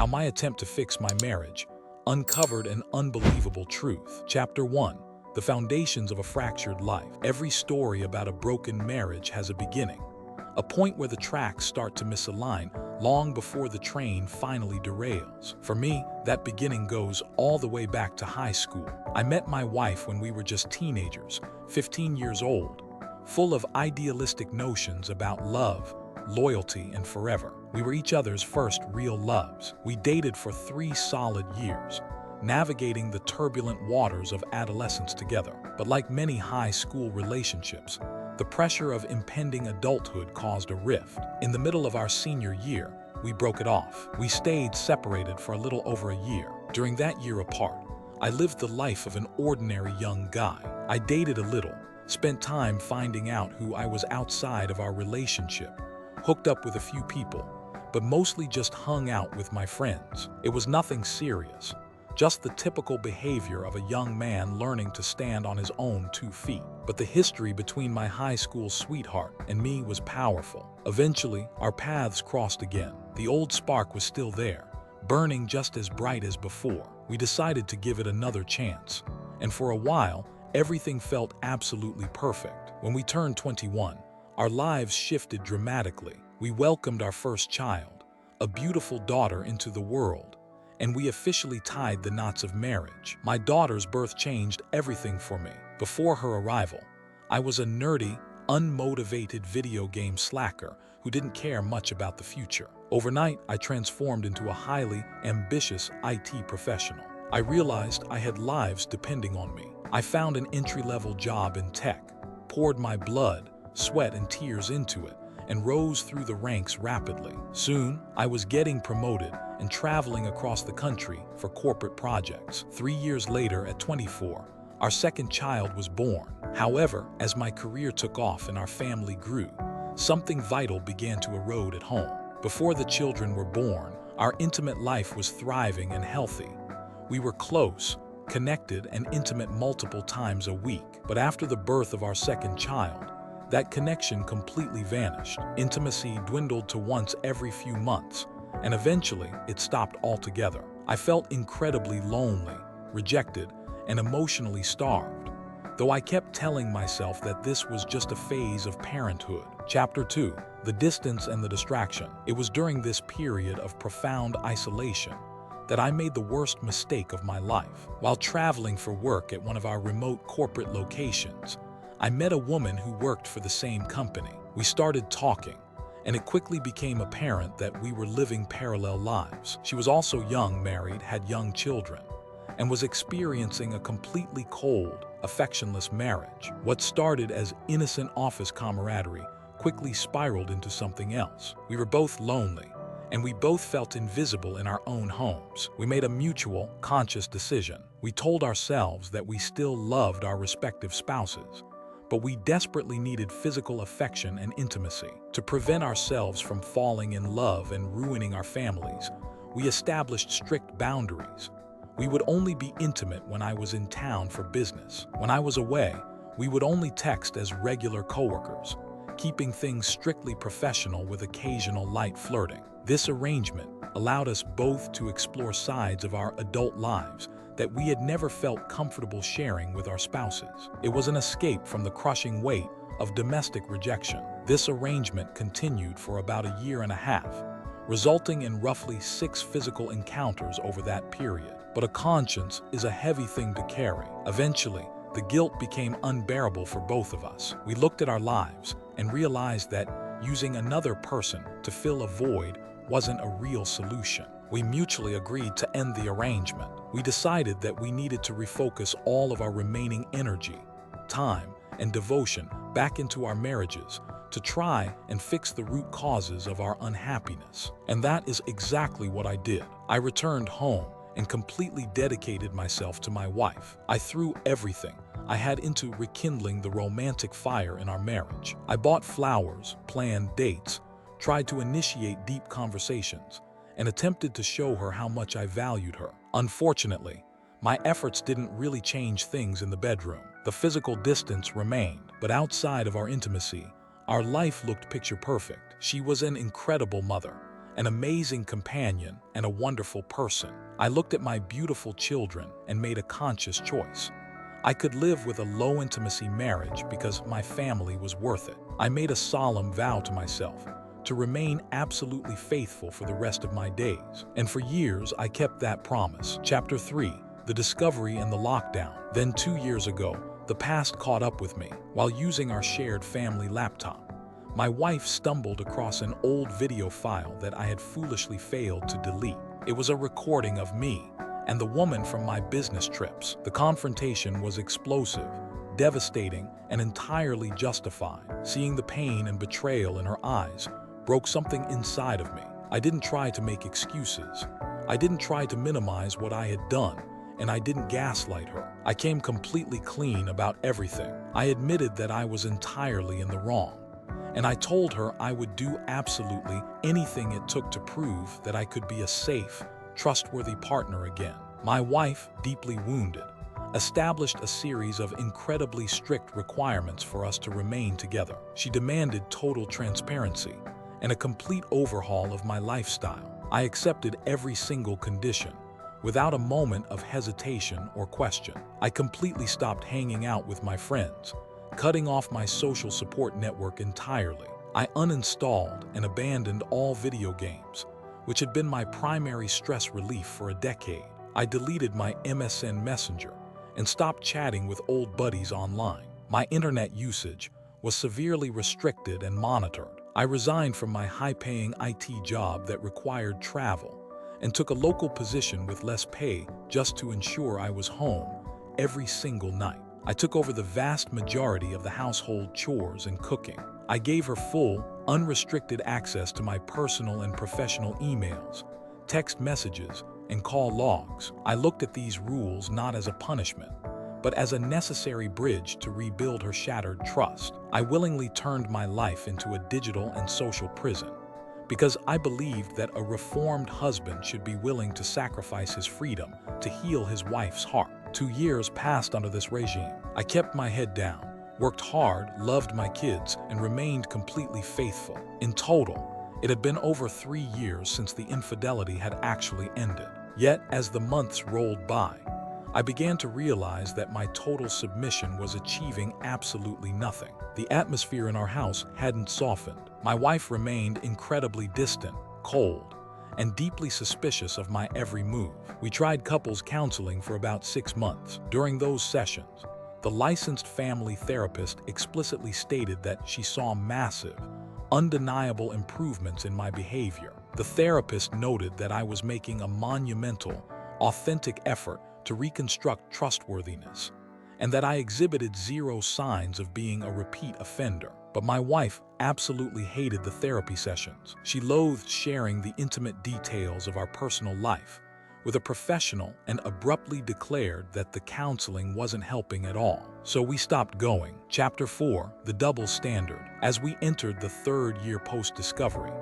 How my attempt to fix my marriage uncovered an unbelievable truth. Chapter 1. The foundations of a fractured life. Every story about a broken marriage has a beginning, a point where the tracks start to misalign long before the train finally derails. For me, that beginning goes all the way back to high school. I met my wife when we were just teenagers, 15 years old, full of idealistic notions about love, loyalty, and forever. We were each other's first real loves. We dated for 3 solid years, navigating the turbulent waters of adolescence together. But like many high school relationships, the pressure of impending adulthood caused a rift. In the middle of our senior year, we broke it off. We stayed separated for a little over a year. During that year apart, I lived the life of an ordinary young guy. I dated a little, spent time finding out who I was outside of our relationship, hooked up with a few people, but mostly just hung out with my friends. It was nothing serious, just the typical behavior of a young man learning to stand on his own 2 feet. But the history between my high school sweetheart and me was powerful. Eventually, our paths crossed again. The old spark was still there, burning just as bright as before. We decided to give it another chance, and for a while, everything felt absolutely perfect. When we turned 21, our lives shifted dramatically. We welcomed our first child, a beautiful daughter, into the world, and we officially tied the knots of marriage. My daughter's birth changed everything for me. Before her arrival, I was a nerdy, unmotivated video game slacker who didn't care much about the future. Overnight, I transformed into a highly ambitious IT professional. I realized I had lives depending on me. I found an entry-level job in tech, poured my blood, sweat, and tears into it, and rose through the ranks rapidly. Soon, I was getting promoted and traveling across the country for corporate projects. 3 years later, at 24, our second child was born. However, as my career took off and our family grew, something vital began to erode at home. Before the children were born, our intimate life was thriving and healthy. We were close, connected, and intimate multiple times a week. But after the birth of our second child, that connection completely vanished. Intimacy dwindled to once every few months, and eventually it stopped altogether. I felt incredibly lonely, rejected, and emotionally starved, though I kept telling myself that this was just a phase of parenthood. Chapter 2. The distance and the distraction. It was during this period of profound isolation that I made the worst mistake of my life. While traveling for work at one of our remote corporate locations, I met a woman who worked for the same company. We started talking, and it quickly became apparent that we were living parallel lives. She was also young, married, had young children, and was experiencing a completely cold, affectionless marriage. What started as innocent office camaraderie quickly spiraled into something else. We were both lonely, and we both felt invisible in our own homes. We made a mutual, conscious decision. We told ourselves that we still loved our respective spouses, but we desperately needed physical affection and intimacy. To prevent ourselves from falling in love and ruining our families, we established strict boundaries. We would only be intimate when I was in town for business. When I was away, we would only text as regular coworkers, keeping things strictly professional with occasional light flirting. This arrangement allowed us both to explore sides of our adult lives that we had never felt comfortable sharing with our spouses. It was an escape from the crushing weight of domestic rejection. This arrangement continued for about a year and a half, resulting in roughly 6 physical encounters over that period. But a conscience is a heavy thing to carry. Eventually, the guilt became unbearable for both of us. We looked at our lives and realized that using another person to fill a void wasn't a real solution. We mutually agreed to end the arrangement. We decided that we needed to refocus all of our remaining energy, time, and devotion back into our marriages to try and fix the root causes of our unhappiness. And that is exactly what I did. I returned home and completely dedicated myself to my wife. I threw everything I had into rekindling the romantic fire in our marriage. I bought flowers, planned dates, tried to initiate deep conversations, and attempted to show her how much I valued her. Unfortunately, my efforts didn't really change things in the bedroom. The physical distance remained, but outside of our intimacy, our life looked picture perfect. She was an incredible mother, an amazing companion, and a wonderful person. I looked at my beautiful children and made a conscious choice. I could live with a low-intimacy marriage because my family was worth it. I made a solemn vow to myself to remain absolutely faithful for the rest of my days. And for years, I kept that promise. Chapter 3. The Discovery and the Lockdown. Then 2 years ago, the past caught up with me. While using our shared family laptop, my wife stumbled across an old video file that I had foolishly failed to delete. It was a recording of me and the woman from my business trips. The confrontation was explosive, devastating, and entirely justified. Seeing the pain and betrayal in her eyes broke something inside of me. I didn't try to make excuses. I didn't try to minimize what I had done, and I didn't gaslight her. I came completely clean about everything. I admitted that I was entirely in the wrong, and I told her I would do absolutely anything it took to prove that I could be a safe, trustworthy partner again. My wife, deeply wounded, established a series of incredibly strict requirements for us to remain together. She demanded total transparency and a complete overhaul of my lifestyle. I accepted every single condition, without a moment of hesitation or question. I completely stopped hanging out with my friends, cutting off my social support network entirely. I uninstalled and abandoned all video games, which had been my primary stress relief for a decade. I deleted my MSN Messenger and stopped chatting with old buddies online. My internet usage was severely restricted and monitored. I resigned from my high-paying IT job that required travel and took a local position with less pay just to ensure I was home every single night. I took over the vast majority of the household chores and cooking. I gave her full, unrestricted access to my personal and professional emails, text messages, and call logs. I looked at these rules not as a punishment, but as a necessary bridge to rebuild her shattered trust. I willingly turned my life into a digital and social prison, because I believed that a reformed husband should be willing to sacrifice his freedom to heal his wife's heart. 2 years passed under this regime. I kept my head down, worked hard, loved my kids, and remained completely faithful. In total, it had been over 3 years since the infidelity had actually ended. Yet, as the months rolled by, I began to realize that my total submission was achieving absolutely nothing. The atmosphere in our house hadn't softened. My wife remained incredibly distant, cold, and deeply suspicious of my every move. We tried couples counseling for about 6 months. During those sessions, the licensed family therapist explicitly stated that she saw massive, undeniable improvements in my behavior. The therapist noted that I was making a monumental, authentic effort to reconstruct trustworthiness, and that I exhibited zero signs of being a repeat offender. But my wife absolutely hated the therapy sessions. She loathed sharing the intimate details of our personal life with a professional and abruptly declared that the counseling wasn't helping at all. So we stopped going. Chapter 4. The Double Standard. As we entered the 3rd year post-discovery,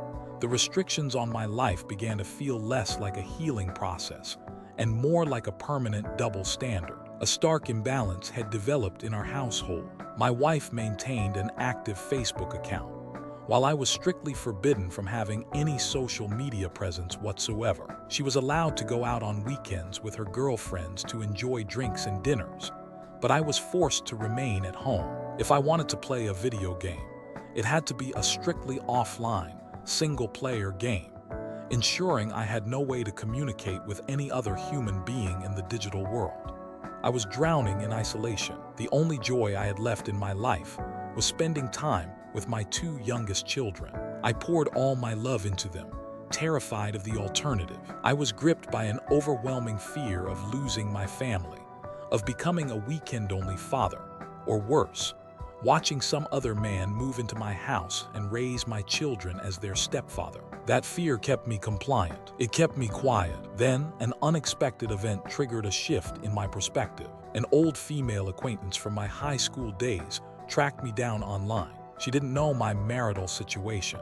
the restrictions on my life began to feel less like a healing process and more like a permanent double standard. A stark imbalance had developed in our household. My wife maintained an active Facebook account, while I was strictly forbidden from having any social media presence whatsoever. She was allowed to go out on weekends with her girlfriends to enjoy drinks and dinners, but I was forced to remain at home. If I wanted to play a video game, it had to be a strictly offline, single-player game, ensuring I had no way to communicate with any other human being in the digital world. I was drowning in isolation. The only joy I had left in my life was spending time with my 2 youngest children. I poured all my love into them, terrified of the alternative. I was gripped by an overwhelming fear of losing my family, of becoming a weekend-only father, or worse, watching some other man move into my house and raise my children as their stepfather. That fear kept me compliant. It kept me quiet. Then, an unexpected event triggered a shift in my perspective. An old female acquaintance from my high school days tracked me down online. She didn't know my marital situation,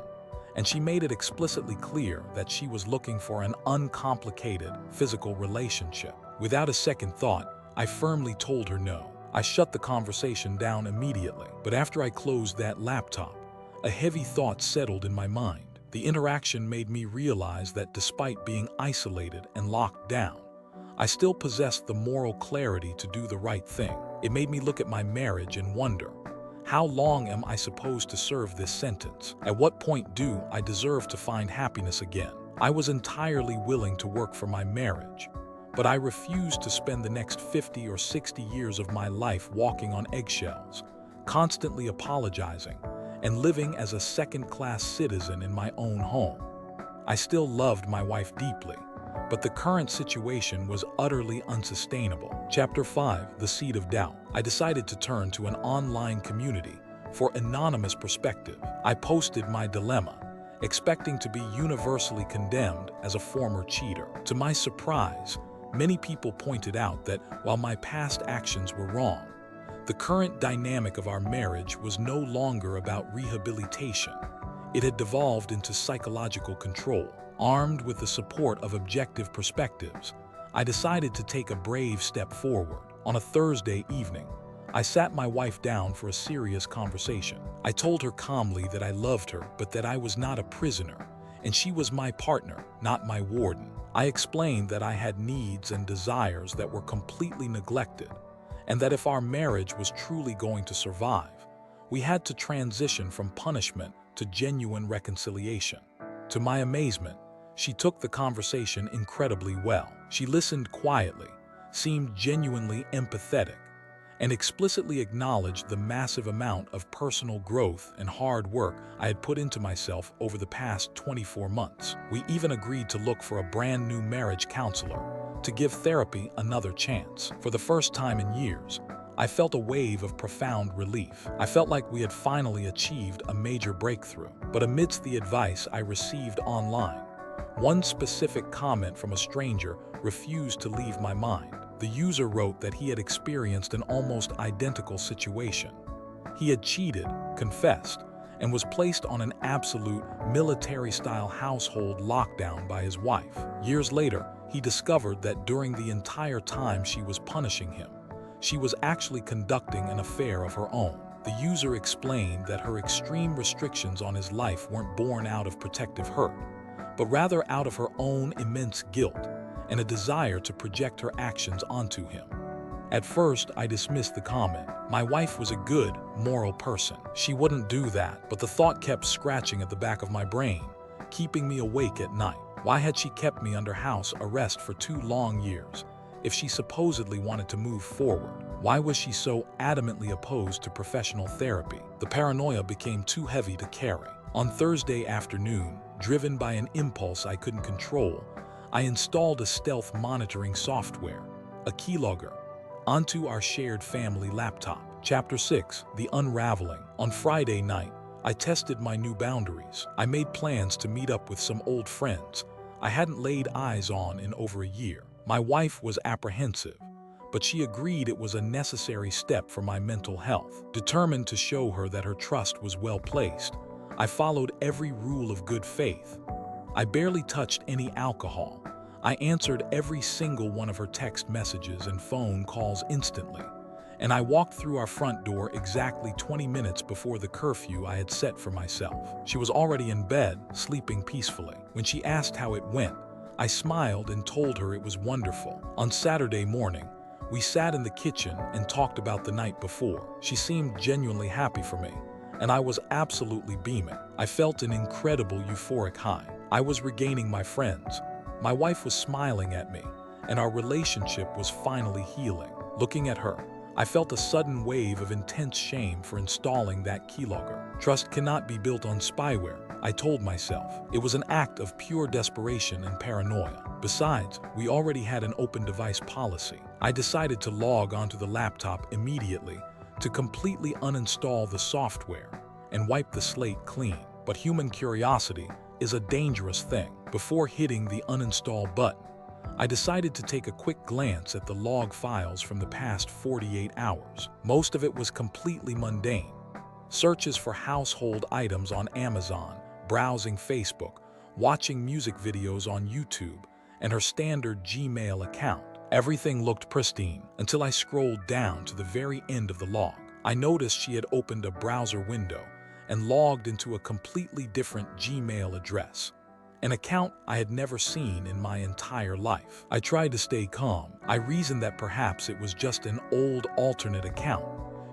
and she made it explicitly clear that she was looking for an uncomplicated physical relationship. Without a second thought, I firmly told her no. I shut the conversation down immediately. But after I closed that laptop, a heavy thought settled in my mind. The interaction made me realize that despite being isolated and locked down, I still possessed the moral clarity to do the right thing. It made me look at my marriage and wonder, how long am I supposed to serve this sentence? At what point do I deserve to find happiness again? I was entirely willing to work for my marriage, but I refused to spend the next 50 or 60 years of my life walking on eggshells, constantly apologizing, and living as a second-class citizen in my own home. I still loved my wife deeply, but the current situation was utterly unsustainable. Chapter 5, The Seed of Doubt. I decided to turn to an online community for anonymous perspective. I posted my dilemma, expecting to be universally condemned as a former cheater. To my surprise, many people pointed out that while my past actions were wrong, the current dynamic of our marriage was no longer about rehabilitation. It had devolved into psychological control. Armed with the support of objective perspectives, I decided to take a brave step forward. On a Thursday evening, I sat my wife down for a serious conversation. I told her calmly that I loved her, but that I was not a prisoner, and she was my partner, not my warden. I explained that I had needs and desires that were completely neglected, and that if our marriage was truly going to survive, we had to transition from punishment to genuine reconciliation. To my amazement, she took the conversation incredibly well. She listened quietly, seemed genuinely empathetic, and explicitly acknowledged the massive amount of personal growth and hard work I had put into myself over the past 24 months. We even agreed to look for a brand new marriage counselor to give therapy another chance. For the first time in years, I felt a wave of profound relief. I felt like we had finally achieved a major breakthrough. But amidst the advice I received online, one specific comment from a stranger refused to leave my mind. The user wrote that he had experienced an almost identical situation. He had cheated, confessed, and was placed on an absolute military-style household lockdown by his wife. Years later, he discovered that during the entire time she was punishing him, she was actually conducting an affair of her own. The user explained that her extreme restrictions on his life weren't born out of protective hurt, but rather out of her own immense guilt and a desire to project her actions onto him. At first, I dismissed the comment. My wife was a good, moral person. She wouldn't do that, but the thought kept scratching at the back of my brain, keeping me awake at night. Why had she kept me under house arrest for 2 long years? If she supposedly wanted to move forward, why was she so adamantly opposed to professional therapy? The paranoia became too heavy to carry. On Thursday afternoon, driven by an impulse I couldn't control, I installed a stealth monitoring software, a keylogger, onto our shared family laptop. Chapter 6, The Unraveling. On Friday night, I tested my new boundaries. I made plans to meet up with some old friends I hadn't laid eyes on in over a year. My wife was apprehensive, but she agreed it was a necessary step for my mental health. Determined to show her that her trust was well placed, I followed every rule of good faith. I barely touched any alcohol. I answered every single one of her text messages and phone calls instantly, and I walked through our front door exactly 20 minutes before the curfew I had set for myself. She was already in bed, sleeping peacefully. When she asked how it went, I smiled and told her it was wonderful. On Saturday morning, we sat in the kitchen and talked about the night before. She seemed genuinely happy for me, and I was absolutely beaming. I felt an incredible euphoric high. I was regaining my friends. My wife was smiling at me, and our relationship was finally healing. Looking at her, I felt a sudden wave of intense shame for installing that keylogger. Trust cannot be built on spyware, I told myself. It was an act of pure desperation and paranoia. Besides, we already had an open device policy. I decided to log onto the laptop immediately to completely uninstall the software and wipe the slate clean. But human curiosity is a dangerous thing. Before hitting the uninstall button, I decided to take a quick glance at the log files from the past 48 hours. Most of it was completely mundane. Searches for household items on Amazon, browsing Facebook, watching music videos on YouTube, and her standard Gmail account. Everything looked pristine until I scrolled down to the very end of the log. I noticed she had opened a browser window and logged into a completely different Gmail address, an account I had never seen in my entire life. I tried to stay calm. I reasoned that perhaps it was just an old alternate account.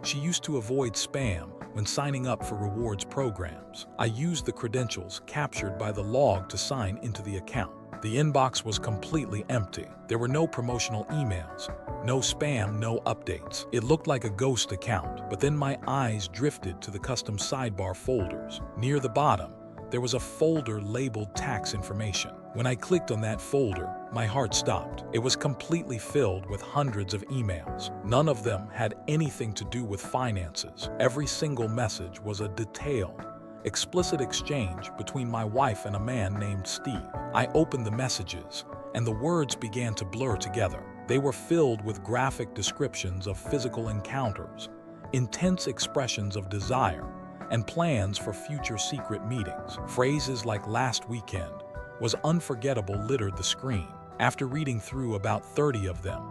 She used to avoid spam when signing up for rewards programs. I used the credentials captured by the log to sign into the account. The inbox was completely empty. There were no promotional emails, no spam, no updates. It looked like a ghost account, but then my eyes drifted to the custom sidebar folders. Near the bottom, there was a folder labeled tax information. When I clicked on that folder, my heart stopped. It was completely filled with hundreds of emails. None of them had anything to do with finances. Every single message was a detailed, explicit exchange between my wife and a man named Steve. I opened the messages, and the words began to blur together. They were filled with graphic descriptions of physical encounters, intense expressions of desire, and plans for future secret meetings. Phrases like "last weekend" was unforgettable littered the screen. After reading through about 30 of them,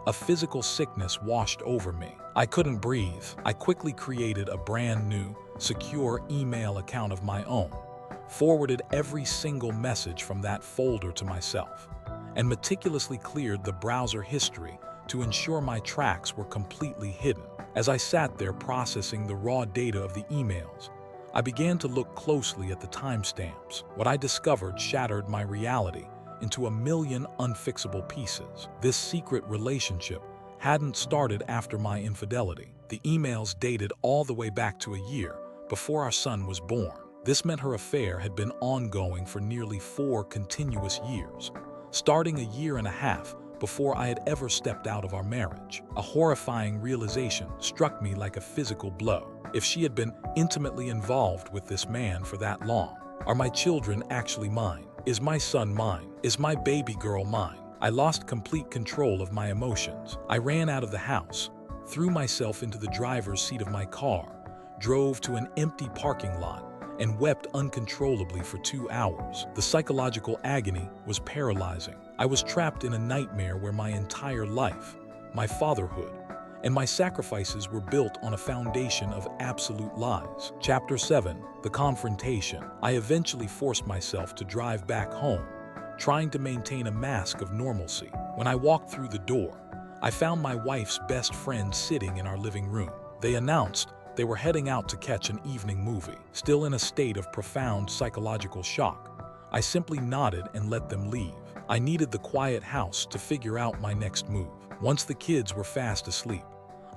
a physical sickness washed over me. I couldn't breathe. I quickly created a brand new, secure email account of my own, forwarded every single message from that folder to myself, and meticulously cleared the browser history to ensure my tracks were completely hidden. As I sat there processing the raw data of the emails, I began to look closely at the timestamps. What I discovered shattered my reality into a million unfixable pieces. This secret relationship hadn't started after my infidelity. The emails dated all the way back to a year before our son was born. This meant her affair had been ongoing for nearly 4 continuous years, starting a year and a half before I had ever stepped out of our marriage. A horrifying realization struck me like a physical blow. If she had been intimately involved with this man for that long, are my children actually mine? Is my son mine? Is my baby girl mine? I lost complete control of my emotions. I ran out of the house, threw myself into the driver's seat of my car, drove to an empty parking lot, and wept uncontrollably for 2 hours. The psychological agony was paralyzing. I was trapped in a nightmare where my entire life, my fatherhood, and my sacrifices were built on a foundation of absolute lies. Chapter 7, The Confrontation. I eventually forced myself to drive back home, trying to maintain a mask of normalcy. When I walked through the door, I found my wife's best friend sitting in our living room. They announced they were heading out to catch an evening movie. Still in a state of profound psychological shock, I simply nodded and let them leave. I needed the quiet house to figure out my next move. Once the kids were fast asleep,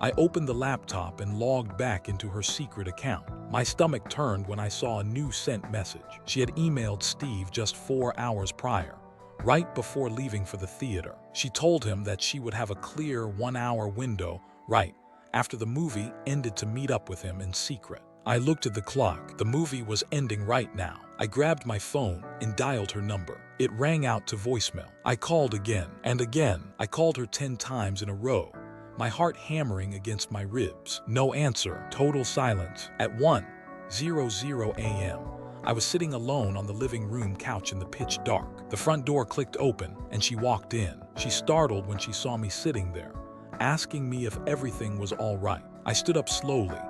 I opened the laptop and logged back into her secret account. My stomach turned when I saw a new sent message. She had emailed Steve just 4 hours prior, right before leaving for the theater. She told him that she would have a clear 1-hour window right after the movie ended to meet up with him in secret. I looked at the clock. The movie was ending right now. I grabbed my phone and dialed her number. It rang out to voicemail. I called again and again. I called her 10 times in a row, my heart hammering against my ribs. No answer. Total silence. At 1:00 a.m., I was sitting alone on the living room couch in the pitch dark. The front door clicked open and she walked in. She startled when she saw me sitting there, asking me if everything was all right. I stood up slowly,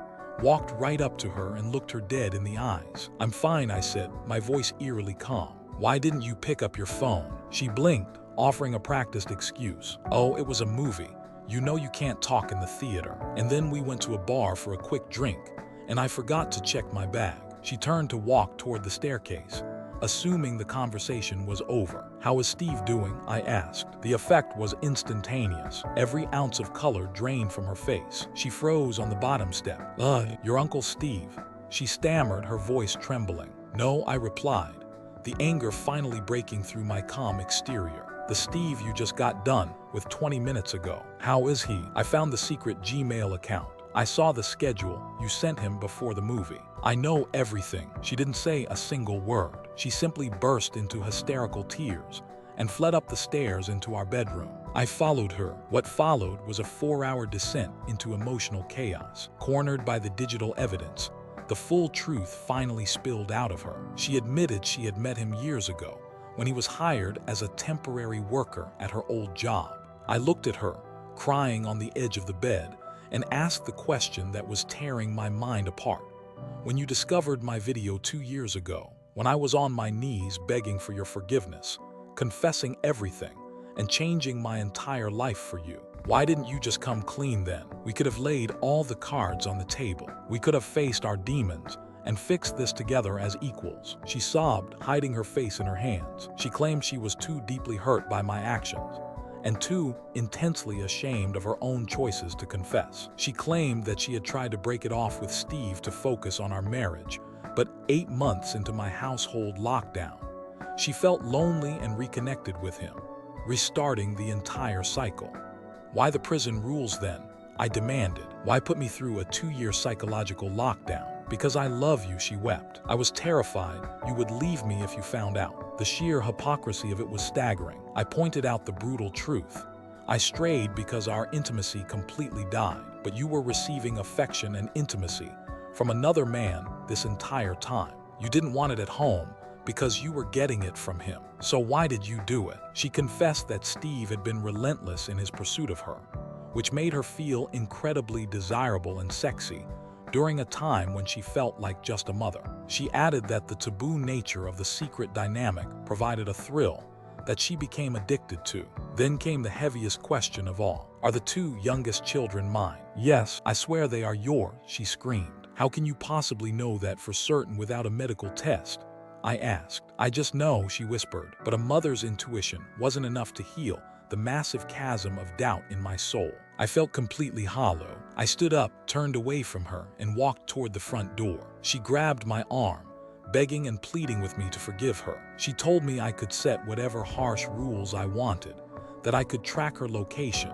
walked right up to her and looked her dead in the eyes. "I'm fine," I said, my voice eerily calm. "Why didn't you pick up your phone?" She blinked, offering a practiced excuse. "Oh, it was a movie. You know you can't talk in the theater. And then we went to a bar for a quick drink, and I forgot to check my bag." She turned to walk toward the staircase, assuming the conversation was over. "How is Steve doing?" I asked. The effect was instantaneous. Every ounce of color drained from her face. She froze on the bottom step. Your Uncle Steve," she stammered, her voice trembling. "No," I replied, the anger finally breaking through my calm exterior. "The Steve you just got done with 20 minutes ago. How is he?" I found the secret Gmail account. I saw the schedule you sent him before the movie. "I know everything." She didn't say a single word. She simply burst into hysterical tears and fled up the stairs into our bedroom. I followed her. What followed was a 4-hour descent into emotional chaos. Cornered by the digital evidence, the full truth finally spilled out of her. She admitted she had met him years ago, when he was hired as a temporary worker at her old job. I looked at her, crying on the edge of the bed, and asked the question that was tearing my mind apart. When you discovered my video 2 years ago, when I was on my knees begging for your forgiveness, confessing everything, and changing my entire life for you, why didn't you just come clean then? We could have laid all the cards on the table. We could have faced our demons and fixed this together as equals. She sobbed, hiding her face in her hands. She claimed she was too deeply hurt by my actions and too intensely ashamed of her own choices to confess. She claimed that she had tried to break it off with Steve to focus on our marriage, but 8 months into my household lockdown, she felt lonely and reconnected with him, restarting the entire cycle. Why the prison rules then? I demanded. Why put me through a 2-year psychological lockdown? Because I love you, she wept. I was terrified you would leave me if you found out. The sheer hypocrisy of it was staggering. I pointed out the brutal truth. I strayed because our intimacy completely died, but you were receiving affection and intimacy from another man this entire time. You didn't want it at home because you were getting it from him. So why did you do it? She confessed that Steve had been relentless in his pursuit of her, which made her feel incredibly desirable and sexy during a time when she felt like just a mother. She added that the taboo nature of the secret dynamic provided a thrill that she became addicted to. Then came the heaviest question of all. Are the 2 youngest children mine? Yes, I swear they are yours, she screamed. How can you possibly know that for certain without a medical test? I asked. I just know, she whispered, but a mother's intuition wasn't enough to heal the massive chasm of doubt in my soul. I felt completely hollow. I stood up, turned away from her, and walked toward the front door. She grabbed my arm, begging and pleading with me to forgive her. She told me I could set whatever harsh rules I wanted, that I could track her location,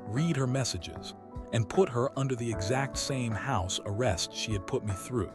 read her messages, and put her under the exact same house arrest she had put me through.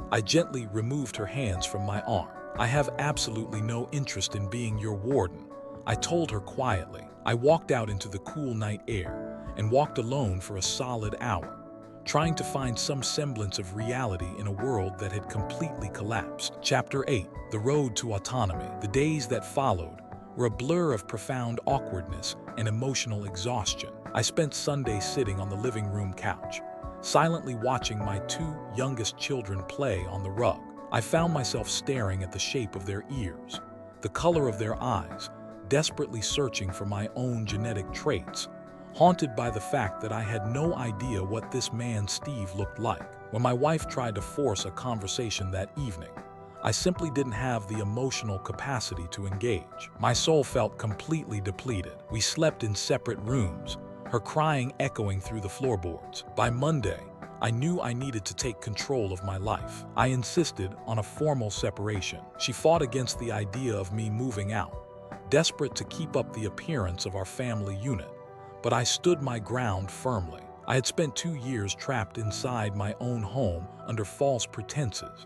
I gently removed her hands from my arm. I have absolutely no interest in being your warden, I told her quietly. I walked out into the cool night air and walked alone for a solid hour, trying to find some semblance of reality in a world that had completely collapsed. Chapter 8. The Road to Autonomy. The days that followed were a blur of profound awkwardness and emotional exhaustion. I spent Sundays sitting on the living room couch, silently watching my 2 youngest children play on the rug. I found myself staring at the shape of their ears, the color of their eyes, desperately searching for my own genetic traits, haunted by the fact that I had no idea what this man Steve looked like. When my wife tried to force a conversation that evening, I simply didn't have the emotional capacity to engage. My soul felt completely depleted. We slept in separate rooms, her crying echoing through the floorboards. By Monday, I knew I needed to take control of my life. I insisted on a formal separation. She fought against the idea of me moving out, desperate to keep up the appearance of our family unit, but I stood my ground firmly. I had spent 2 years trapped inside my own home under false pretenses.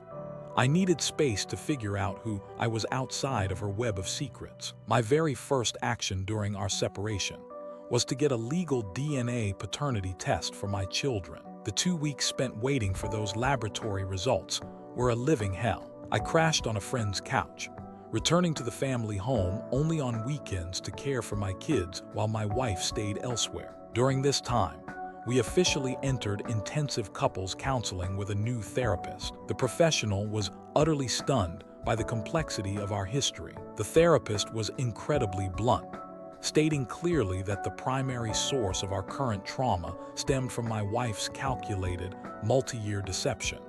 I needed space to figure out who I was outside of her web of secrets. My very first action during our separation was to get a legal DNA paternity test for my children. The 2 weeks spent waiting for those laboratory results were a living hell. I crashed on a friend's couch, returning to the family home only on weekends to care for my kids while my wife stayed elsewhere. During this time, we officially entered intensive couples counseling with a new therapist. The professional was utterly stunned by the complexity of our history. The therapist was incredibly blunt, stating clearly that the primary source of our current trauma stemmed from my wife's calculated, multi-year deception,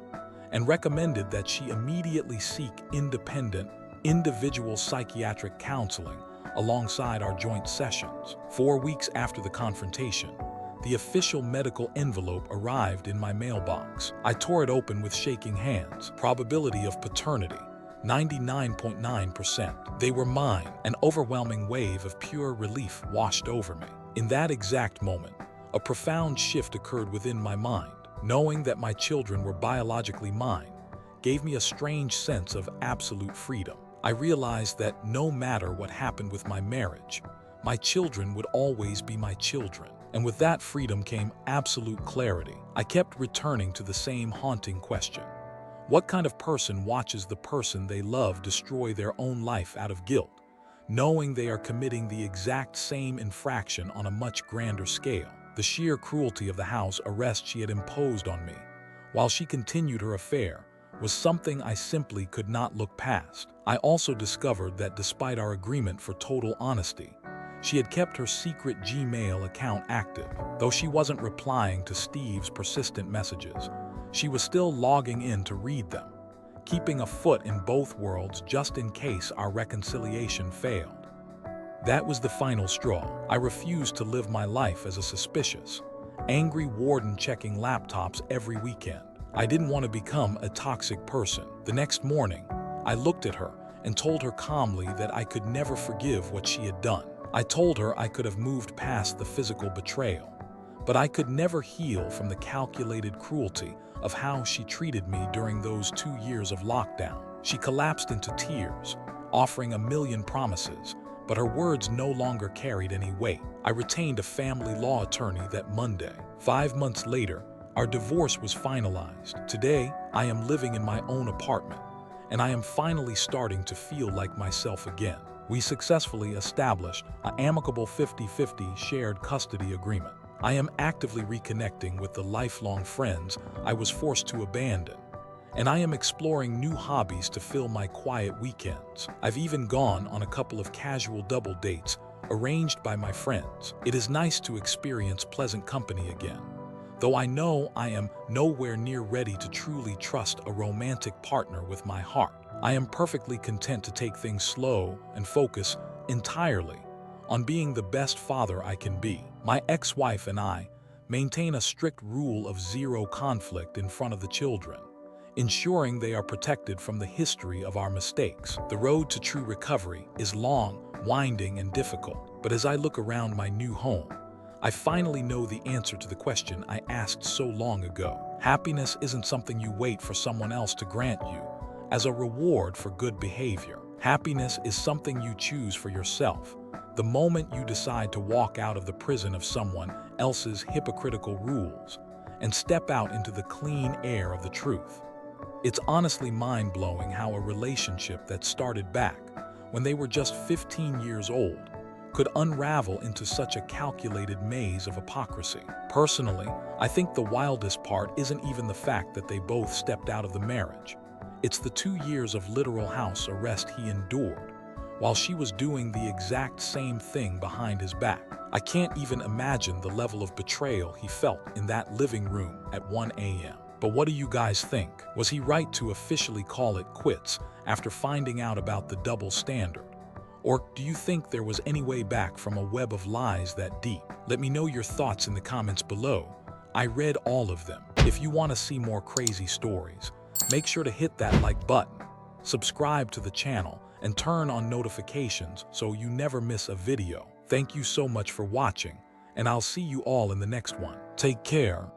and recommended that she immediately seek independent, individual psychiatric counseling alongside our joint sessions. 4 weeks after the confrontation, the official medical envelope arrived in my mailbox. I tore it open with shaking hands. Probability of paternity, 99.9%. They were mine. An overwhelming wave of pure relief washed over me. In that exact moment, a profound shift occurred within my mind. Knowing that my children were biologically mine gave me a strange sense of absolute freedom. I realized that no matter what happened with my marriage, my children would always be my children. And with that freedom came absolute clarity. I kept returning to the same haunting question. What kind of person watches the person they love destroy their own life out of guilt, knowing they are committing the exact same infraction on a much grander scale? The sheer cruelty of the house arrest she had imposed on me while she continued her affair, was something I simply could not look past. I also discovered that despite our agreement for total honesty, she had kept her secret Gmail account active. Though she wasn't replying to Steve's persistent messages, she was still logging in to read them, keeping a foot in both worlds just in case our reconciliation failed. That was the final straw. I refused to live my life as a suspicious, angry warden checking laptops every weekend. I didn't want to become a toxic person. The next morning, I looked at her and told her calmly that I could never forgive what she had done. I told her I could have moved past the physical betrayal, but I could never heal from the calculated cruelty of how she treated me during those 2 years of lockdown. She collapsed into tears, offering a million promises, but her words no longer carried any weight. I retained a family law attorney that Monday. 5 months later, our divorce was finalized. Today, I am living in my own apartment, and I am finally starting to feel like myself again. We successfully established an amicable 50-50 shared custody agreement. I am actively reconnecting with the lifelong friends I was forced to abandon, and I am exploring new hobbies to fill my quiet weekends. I've even gone on a couple of casual double dates arranged by my friends. It is nice to experience pleasant company again, though I know I am nowhere near ready to truly trust a romantic partner with my heart. I am perfectly content to take things slow and focus entirely on being the best father I can be. My ex-wife and I maintain a strict rule of zero conflict in front of the children, ensuring they are protected from the history of our mistakes. The road to true recovery is long, winding, and difficult, but as I look around my new home, I finally know the answer to the question I asked so long ago. Happiness isn't something you wait for someone else to grant you as a reward for good behavior. Happiness is something you choose for yourself, the moment you decide to walk out of the prison of someone else's hypocritical rules and step out into the clean air of the truth. It's honestly mind-blowing how a relationship that started back when they were just 15 years old could unravel into such a calculated maze of hypocrisy. Personally, I think the wildest part isn't even the fact that they both stepped out of the marriage. It's the 2 years of literal house arrest he endured, while she was doing the exact same thing behind his back. I can't even imagine the level of betrayal he felt in that living room at 1 a.m. But what do you guys think? Was he right to officially call it quits after finding out about the double standard? Or do you think there was any way back from a web of lies that deep? Let me know your thoughts in the comments below. I read all of them. If you want to see more crazy stories, make sure to hit that like button, subscribe to the channel, and turn on notifications so you never miss a video. Thank you so much for watching, and I'll see you all in the next one. Take care.